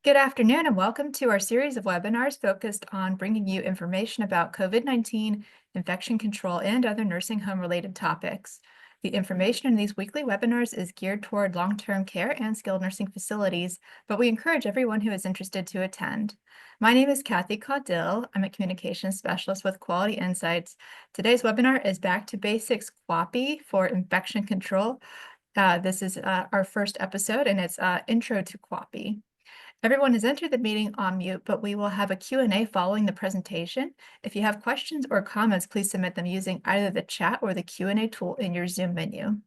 Good afternoon and welcome to our series of webinars focused on bringing you information about COVID-19, infection control, and other nursing home related topics. The information in these weekly webinars is geared toward long-term care and skilled nursing facilities, but we encourage everyone who is interested to attend. My name is Kathy Caudill. I'm a communications specialist with Quality Insights. Today's webinar is Back to Basics QAPI for infection control. This is our first episode and it's Intro to QAPI. Everyone has entered the meeting on mute, but we will have a Q&A following the presentation. If you have questions or comments, please submit them using either the chat or the Q&A tool in your Zoom menu.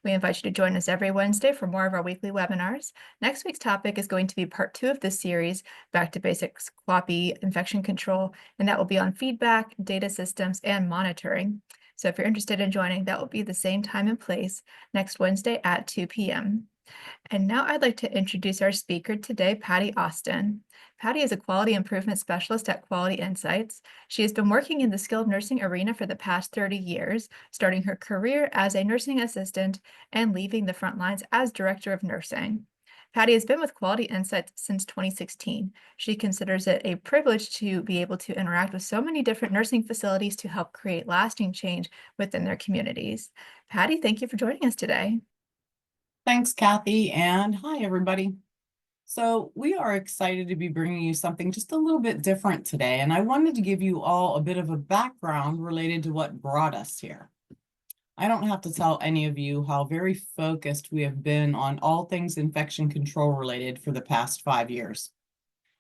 We invite you to join us every Wednesday for more of our weekly webinars. Next week's topic is going to be part 2 of this series, Back to Basics QAPI Infection Control, and that will be on feedback, data systems, and monitoring. So if you're interested in joining, that will be the same time and place next Wednesday at 2 p.m. And now I'd like to introduce our speaker today, Patty Austin. Patty is a quality improvement specialist at Quality Insights. She has been working in the skilled nursing arena for the past 30 years, starting her career as a nursing assistant and leaving the front lines as director of nursing. Patty has been with Quality Insights since 2016. She considers it a privilege to be able to interact with so many different nursing facilities to help create lasting change within their communities. Patty, thank you for joining us today. Thanks, Kathy, and hi, everybody. So we are excited to be bringing you something just a little bit different today, and I wanted to give you all a bit of a background related to what brought us here. I don't have to tell any of you how very focused we have been on all things infection control related for the past 5 years.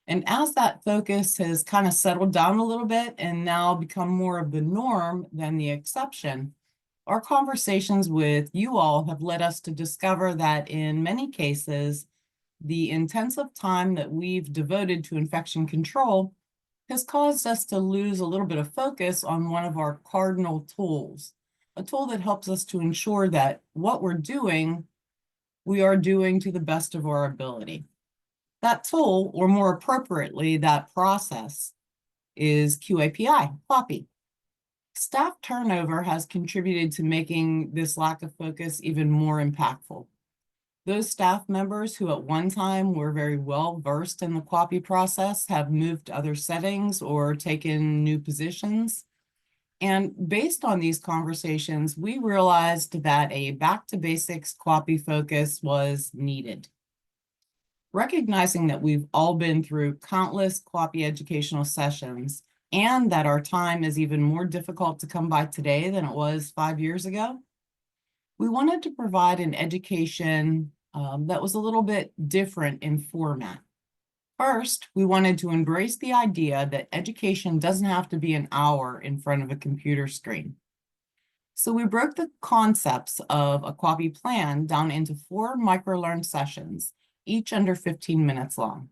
And as that focus has kind of settled down a little bit and now become more of the norm than the exception, our conversations with you all have led us to discover that in many cases, the intensive time that we've devoted to infection control has caused us to lose a little bit of focus on one of our cardinal tools, a tool that helps us to ensure that what we're doing, we are doing to the best of our ability. That tool, or more appropriately, that process, is QAPI. Staff turnover has contributed to making this lack of focus even more impactful. Those staff members who at one time were very well versed in the QAPI process have moved to other settings or taken new positions. And based on these conversations, we realized that a back to basics QAPI focus was needed. Recognizing that we've all been through countless QAPI educational sessions, and that our time is even more difficult to come by today than it was 5 years ago, we wanted to provide an education that was a little bit different in format. First, we wanted to embrace the idea that education doesn't have to be an hour in front of a computer screen. So we broke the concepts of a QAPI plan down into 4 microlearn sessions, each under 15 minutes long.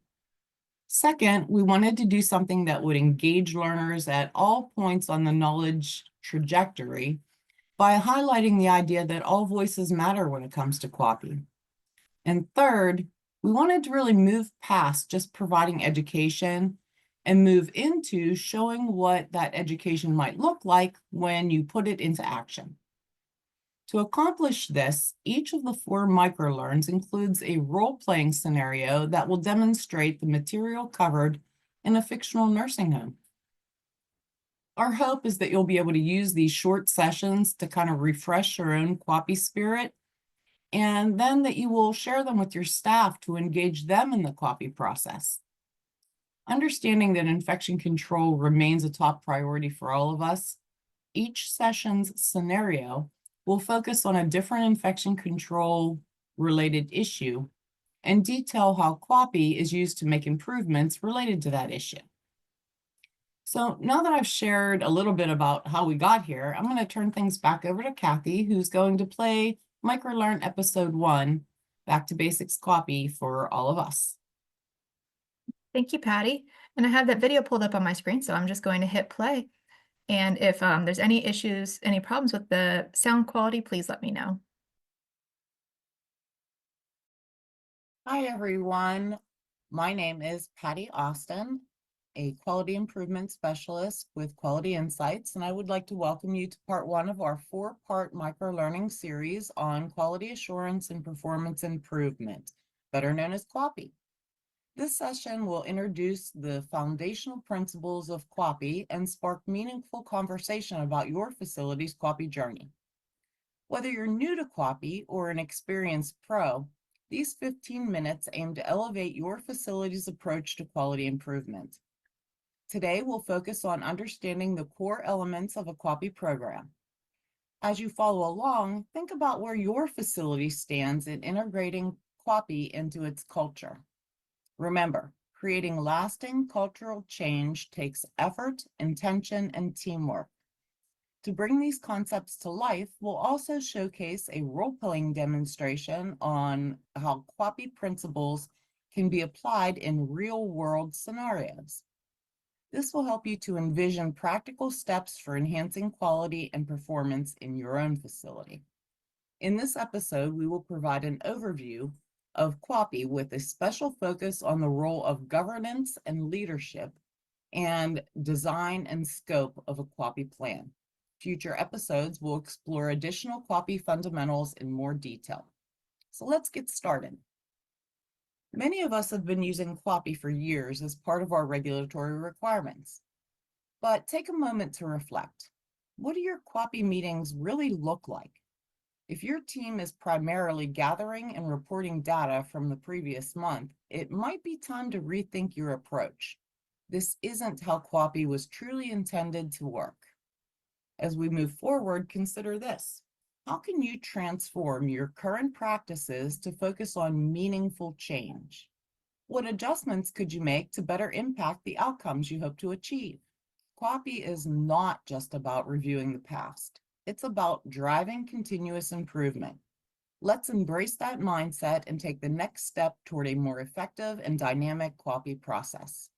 Second, we wanted to do something that would engage learners at all points on the knowledge trajectory by highlighting the idea that all voices matter when it comes to QAPI. And third, we wanted to really move past just providing education and move into showing what that education might look like when you put it into action. To accomplish this, each of the 4 microlearns includes a role-playing scenario that will demonstrate the material covered in a fictional nursing home. Our hope is that you'll be able to use these short sessions to kind of refresh your own QAPI spirit, and then that you will share them with your staff to engage them in the QAPI process. Understanding that infection control remains a top priority for all of us, each session's scenario will focus on a different infection control related issue and detail how QAPI is used to make improvements related to that issue. So now that I've shared a little bit about how we got here, I'm going to turn things back over to Kathy, who's going to play Microlearn Episode 1, Back to Basics QAPI for all of us. Thank you, Patty. And I have that video pulled up on my screen, so I'm just going to hit play. And if there's any issues, any problems with the sound quality, please let me know. Hi, everyone. My name is Patty Austin, a quality improvement specialist with Quality Insights, and I would like to welcome you to part 1 of our 4-part microlearning series on quality assurance and performance improvement, better known as QAPI. This session will introduce the foundational principles of QAPI and spark meaningful conversation about your facility's QAPI journey. Whether you're new to QAPI or an experienced pro, these 15 minutes aim to elevate your facility's approach to quality improvement. Today, we'll focus on understanding the core elements of a QAPI program. As you follow along, think about where your facility stands in integrating QAPI into its culture. Remember, creating lasting cultural change takes effort, intention, and teamwork. To bring these concepts to life, we'll also showcase a role-playing demonstration on how QAPI principles can be applied in real-world scenarios. This will help you to envision practical steps for enhancing quality and performance in your own facility. In this episode, we will provide an overview of QAPI with a special focus on the role of governance and leadership and design and scope of a QAPI plan. Future episodes will explore additional QAPI fundamentals in more detail. So let's get started. Many of us have been using QAPI for years as part of our regulatory requirements. But take a moment to reflect. What do your QAPI meetings really look like? If your team is primarily gathering and reporting data from the previous month, it might be time to rethink your approach. This isn't how QAPI was truly intended to work. As we move forward, consider this. How can you transform your current practices to focus on meaningful change? What adjustments could you make to better impact the outcomes you hope to achieve? QAPI is not just about reviewing the past. It's about driving continuous improvement. Let's embrace that mindset and take the next step toward a more effective and dynamic QAPI process.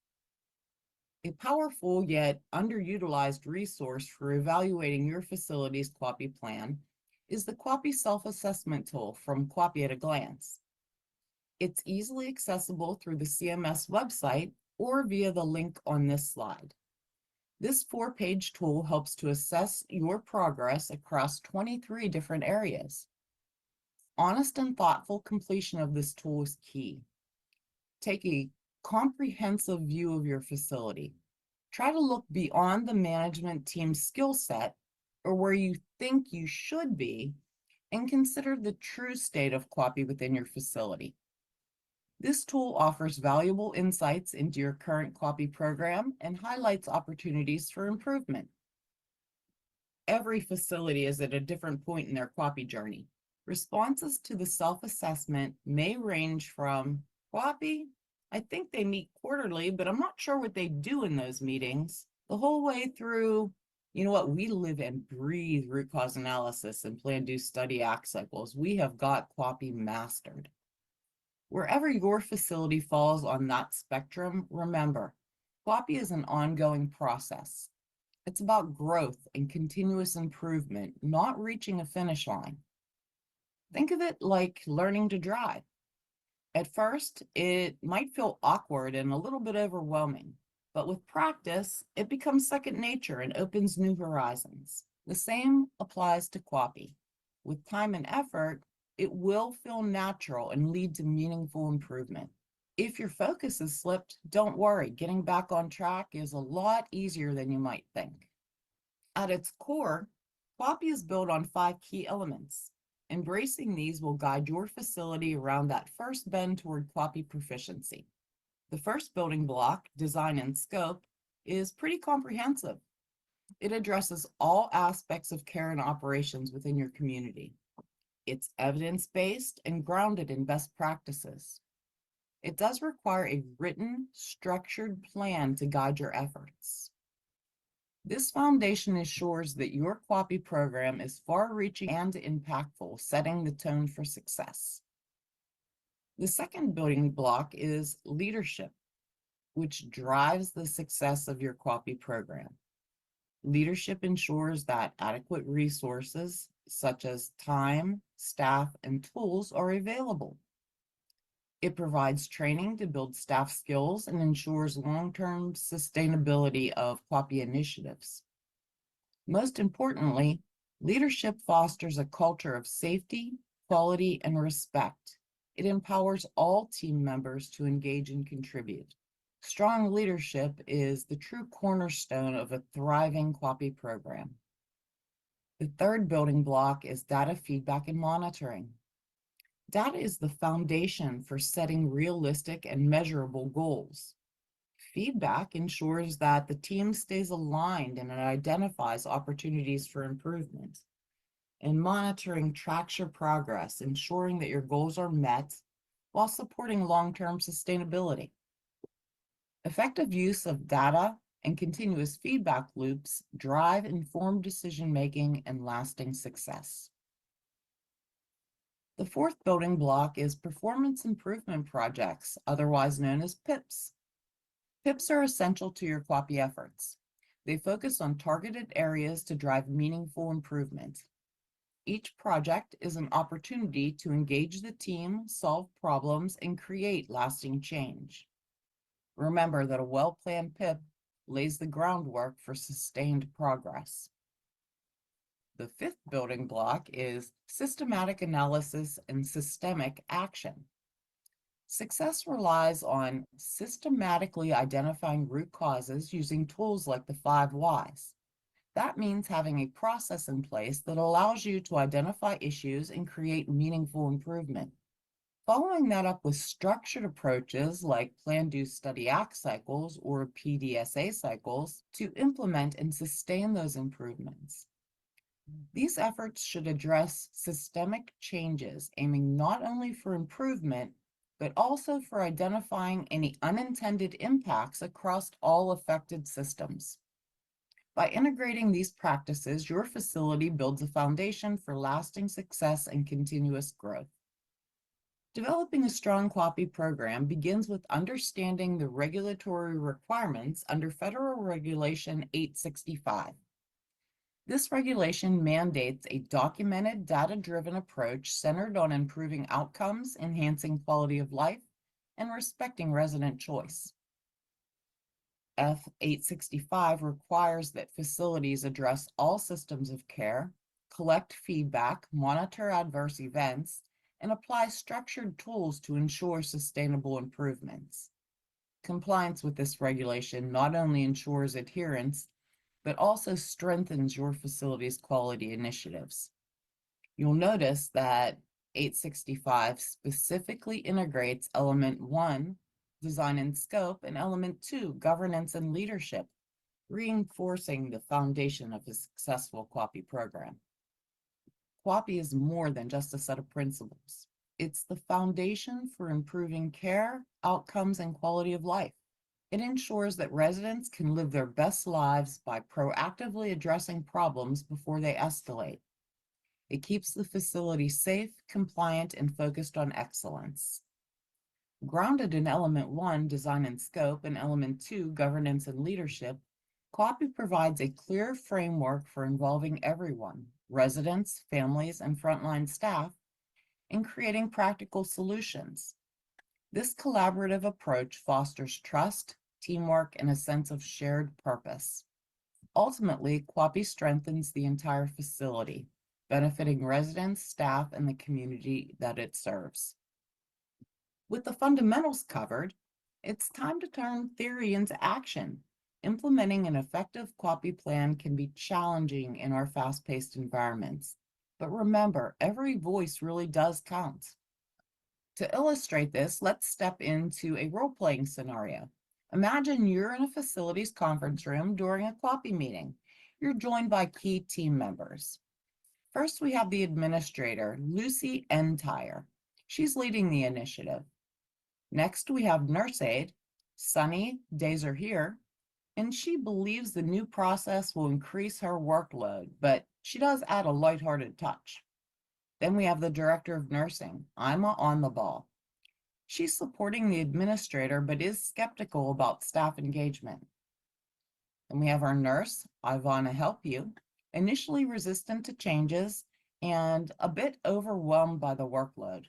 A powerful yet underutilized resource for evaluating your facility's QAPI plan is the QAPI self-assessment tool from QAPI at a Glance. It's easily accessible through the CMS website or via the link on this slide. This 4-page tool helps to assess your progress across 23 different areas. Honest and thoughtful completion of this tool is key. Take a comprehensive view of your facility. Try to look beyond the management team's skill set or where you think you should be and consider the true state of QAPI within your facility. This tool offers valuable insights into your current QAPI program and highlights opportunities for improvement. Every facility is at a different point in their QAPI journey. Responses to the self-assessment may range from, QAPI, I think they meet quarterly, but I'm not sure what they do in those meetings, the whole way through, you know what, we live and breathe root cause analysis and plan, do, study, act cycles. We have got QAPI mastered. Wherever your facility falls on that spectrum, remember, QAPI is an ongoing process. It's about growth and continuous improvement, not reaching a finish line. Think of it like learning to drive. At first, it might feel awkward and a little bit overwhelming, but with practice, it becomes second nature and opens new horizons. The same applies to QAPI. With time and effort, it will feel natural and lead to meaningful improvement. If your focus has slipped, don't worry. Getting back on track is a lot easier than you might think. At its core, QAPI is built on 5 key elements. Embracing these will guide your facility around that first bend toward QAPI proficiency. The first building block, design and scope, is pretty comprehensive. It addresses all aspects of care and operations within your community. It's evidence-based and grounded in best practices. It does require a written, structured plan to guide your efforts. This foundation ensures that your QAPI program is far-reaching and impactful, setting the tone for success. The second building block is leadership, which drives the success of your QAPI program. Leadership ensures that adequate resources, such as time, staff, and tools, are available. It provides training to build staff skills and ensures long-term sustainability of QAPI initiatives. Most importantly, leadership fosters a culture of safety, quality, and respect. It empowers all team members to engage and contribute. Strong leadership is the true cornerstone of a thriving QAPI program. The third building block is data feedback and monitoring. Data is the foundation for setting realistic and measurable goals. Feedback ensures that the team stays aligned and it identifies opportunities for improvement. And monitoring tracks your progress, ensuring that your goals are met while supporting long-term sustainability. Effective use of data and continuous feedback loops drive informed decision-making and lasting success. The fourth building block is performance improvement projects, otherwise known as PIPs. PIPs are essential to your QAPI efforts. They focus on targeted areas to drive meaningful improvement. Each project is an opportunity to engage the team, solve problems, and create lasting change. Remember that a well-planned PIP lays the groundwork for sustained progress. The fifth building block is systematic analysis and systemic action. Success relies on systematically identifying root causes using tools like the 5 whys. That means having a process in place that allows you to identify issues and create meaningful improvement. Following that up with structured approaches like plan, do, study, act cycles or PDSA cycles to implement and sustain those improvements. These efforts should address systemic changes, aiming not only for improvement, but also for identifying any unintended impacts across all affected systems. By integrating these practices, your facility builds a foundation for lasting success and continuous growth. Developing a strong QAPI program begins with understanding the regulatory requirements under Federal Regulation 865. This regulation mandates a documented, data-driven approach centered on improving outcomes, enhancing quality of life, and respecting resident choice. F865 requires that facilities address all systems of care, collect feedback, monitor adverse events, and apply structured tools to ensure sustainable improvements. Compliance with this regulation not only ensures adherence, but also strengthens your facility's quality initiatives. You'll notice that 865 specifically integrates Element 1, Design and Scope, and Element 2, Governance and Leadership, reinforcing the foundation of a successful QAPI program. QAPI is more than just a set of principles. It's the foundation for improving care, outcomes, and quality of life. It ensures that residents can live their best lives by proactively addressing problems before they escalate. It keeps the facility safe, compliant, and focused on excellence. Grounded in Element 1, Design and Scope, and Element 2, Governance and Leadership, QAPI provides a clear framework for involving everyone, residents, families, and frontline staff, in creating practical solutions. This collaborative approach fosters trust, teamwork, and a sense of shared purpose. Ultimately, QAPI strengthens the entire facility, benefiting residents, staff, and the community that it serves. With the fundamentals covered, it's time to turn theory into action. Implementing an effective QAPI plan can be challenging in our fast-paced environments. But remember, every voice really does count. To illustrate this, let's step into a role-playing scenario. Imagine you're in a facilities conference room during a QAPI meeting. You're joined by key team members. First, we have the administrator, Lucy Entire. She's leading the initiative. Next, we have nurse aide, Sunny Dazer here, and she believes the new process will increase her workload, but she does add a lighthearted touch. Then we have the director of nursing, Ima on the ball. She's supporting the administrator, but is skeptical about staff engagement. Then we have our nurse, Ivana Help You, initially resistant to changes and a bit overwhelmed by the workload.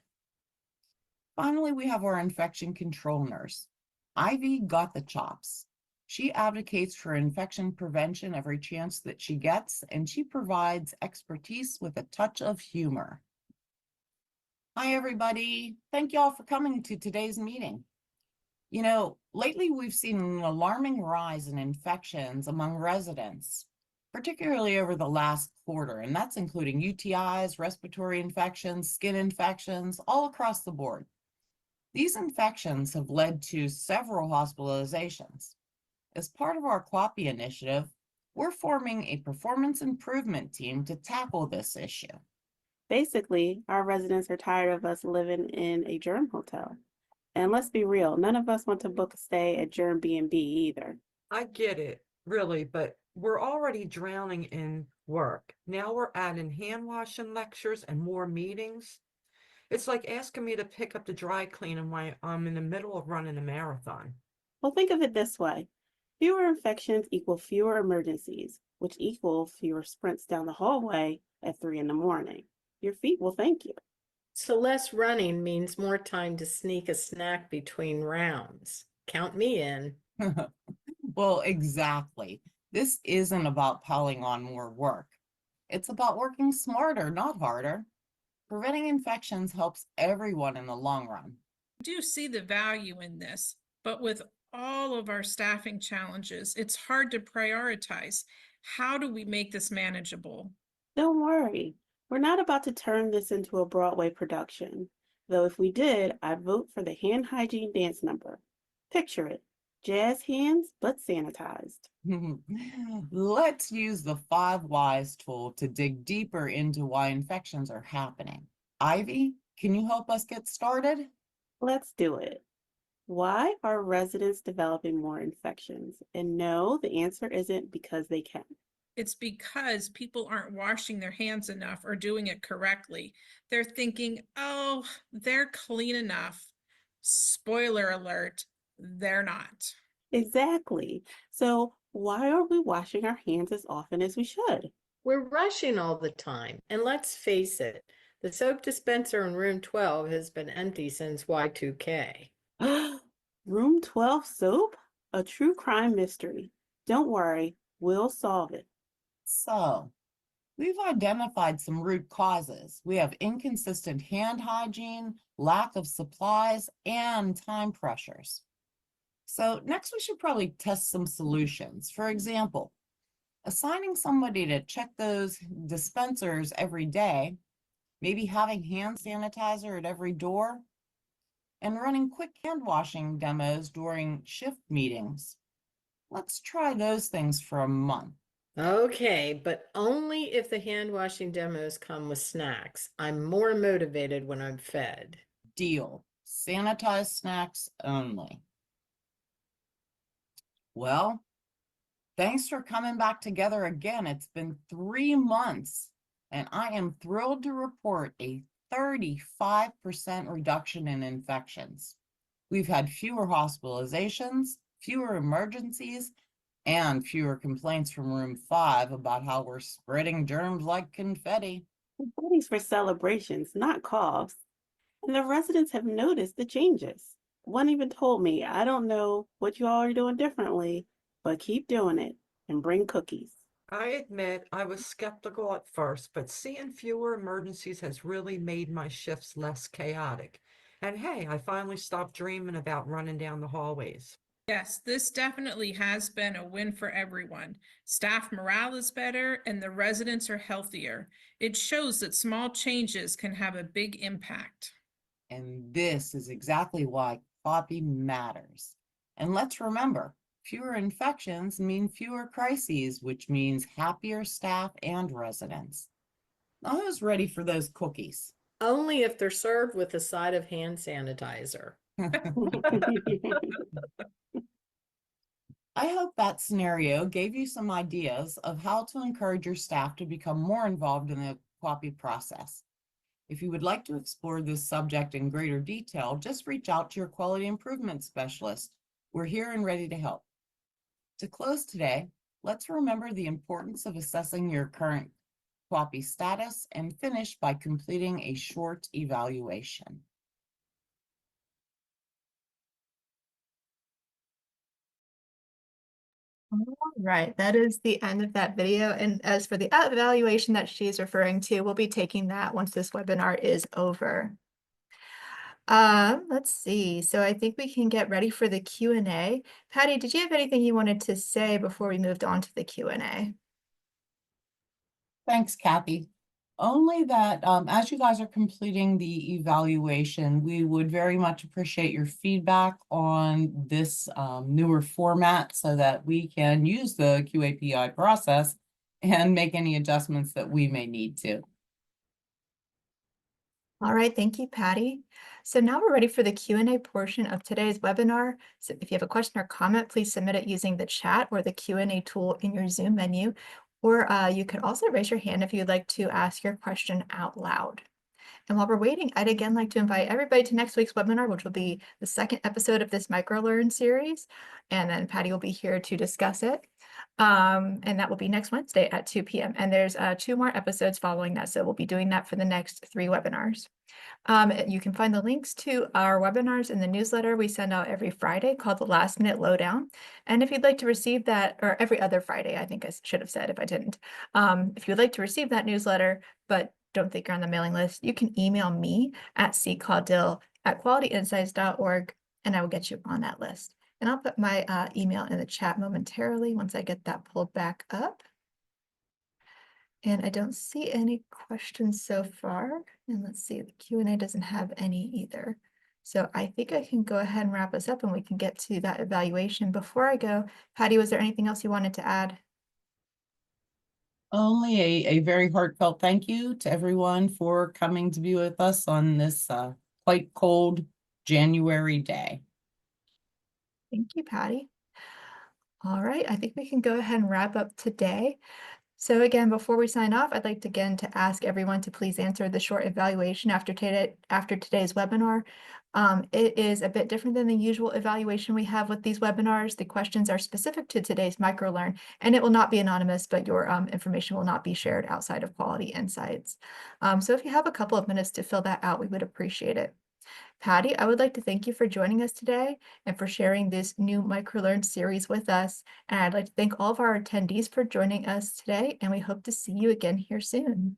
Finally, we have our infection control nurse. Ivy got the chops. She advocates for infection prevention every chance that she gets, and she provides expertise with a touch of humor. Hi, everybody. Thank you all for coming to today's meeting. You know, lately we've seen an alarming rise in infections among residents, particularly over the last quarter, and that's including UTIs, respiratory infections, skin infections, all across the board. These infections have led to several hospitalizations. As part of our QAPI initiative, we're forming a performance improvement team to tackle this issue. Basically, our residents are tired of us living in a germ hotel. And let's be real, none of us want to book a stay at Germ B&B either. I get it, really, but we're already drowning in work. Now we're adding hand washing lectures and more meetings. It's like asking me to pick up the dry cleaning while I'm in the middle of running a marathon. Well, think of it this way. Fewer infections equal fewer emergencies, which equal fewer sprints down the hallway at 3 in the morning. Your feet will thank you. So less running means more time to sneak a snack between rounds. Count me in. Well, exactly. This isn't about piling on more work. It's about working smarter, not harder. Preventing infections helps everyone in the long run. I do see the value in this, but with all of our staffing challenges, it's hard to prioritize. How do we make this manageable? Don't worry, we're not about to turn this into a Broadway production. Though if we did, I'd vote for the hand hygiene dance number. Picture it, jazz hands, but sanitized. Let's use the 5 Whys tool to dig deeper into why infections are happening. Ivy, can you help us get started? Let's do it. Why are residents developing more infections? And no, the answer isn't because they can. It's because people aren't washing their hands enough or doing it correctly. They're thinking, oh, they're clean enough. Spoiler alert, they're not. Exactly. So why aren't we washing our hands as often as we should? We're rushing all the time. And let's face it, the soap dispenser in room 12 has been empty since Y2K. Room 12 soap? A true crime mystery. Don't worry, we'll solve it. So, we've identified some root causes. We have inconsistent hand hygiene, lack of supplies, and time pressures. So next we should probably test some solutions. For example, assigning somebody to check those dispensers every day, maybe having hand sanitizer at every door, and running quick hand washing demos during shift meetings. Let's try those things for a month. Okay, but only if the hand washing demos come with snacks. I'm more motivated when I'm fed. Deal. Sanitized snacks only. Well, thanks for coming back together again. It's been 3 months, and I am thrilled to report a 35% reduction in infections. We've had fewer hospitalizations, fewer emergencies, and fewer complaints from room 5 about how we're spreading germs like confetti. Parties for celebrations, not coughs. And the residents have noticed the changes. One even told me, I don't know what you all are doing differently, but keep doing it and bring cookies. I admit I was skeptical at first, but seeing fewer emergencies has really made my shifts less chaotic. And hey, I finally stopped dreaming about running down the hallways. Yes, this definitely has been a win for everyone. Staff morale is better and the residents are healthier. It shows that small changes can have a big impact. And this is exactly why QAPI matters. And let's remember, fewer infections mean fewer crises, which means happier staff and residents. Now, who's ready for those cookies? Only if they're served with a side of hand sanitizer. I hope that scenario gave you some ideas of how to encourage your staff to become more involved in the QAPI process. If you would like to explore this subject in greater detail, just reach out to your quality improvement specialist. We're here and ready to help. To close today, let's remember the importance of assessing your current QAPI status and finish by completing a short evaluation. All right, that is the end of that video. And as for the evaluation that she's referring to, we'll be taking that once this webinar is over. Let's see. So I think we can get ready for the Q&A. Patty, did you have anything you wanted to say before we moved on to the Q&A? Thanks, Kathy. Only that as you guys are completing the evaluation, we would very much appreciate your feedback on this newer format so that we can use the QAPI process and make any adjustments that we may need to. All right, thank you, Patty. So now we're ready for the Q&A portion of today's webinar. So if you have a question or comment, please submit it using the chat or the Q&A tool in your Zoom menu. Or you could also raise your hand if you'd like to ask your question out loud. And while we're waiting, I'd again like to invite everybody to next week's webinar, which will be the second episode of this microlearn series. And then Patty will be here to discuss it. And that will be next Wednesday at 2 p.m. And there's 2 more episodes following that. So we'll be doing that for the next 3 webinars. You can find the links to our webinars in the newsletter we send out every Friday called the Last Minute Lowdown. And if you'd like to receive that, or every other Friday, I think I should have said if I didn't. If you'd like to receive that newsletter, but don't think you're on the mailing list, you can email me at ccaudill@qualityinsights.org, and I will get you on that list. And I'll put my email in the chat momentarily once I get that pulled back up. And I don't see any questions so far. And let's see, the Q&A doesn't have any either. So I think I can go ahead and wrap us up and we can get to that evaluation. Before I go, Patty, was there anything else you wanted to add? Only a very heartfelt thank you to everyone for coming to be with us on this quite cold January day. Thank you, Patty. All right, I think we can go ahead and wrap up today. So again, before we sign off, I'd like to ask everyone to please answer the short evaluation after today's webinar. It is a bit different than the usual evaluation we have with these webinars. The questions are specific to today's microlearn, and it will not be anonymous, but your information will not be shared outside of Quality Insights. So if you have a couple of minutes to fill that out, we would appreciate it. Patty, I would like to thank you for joining us today and for sharing this new microlearn series with us. And I'd like to thank all of our attendees for joining us today, and we hope to see you again here soon.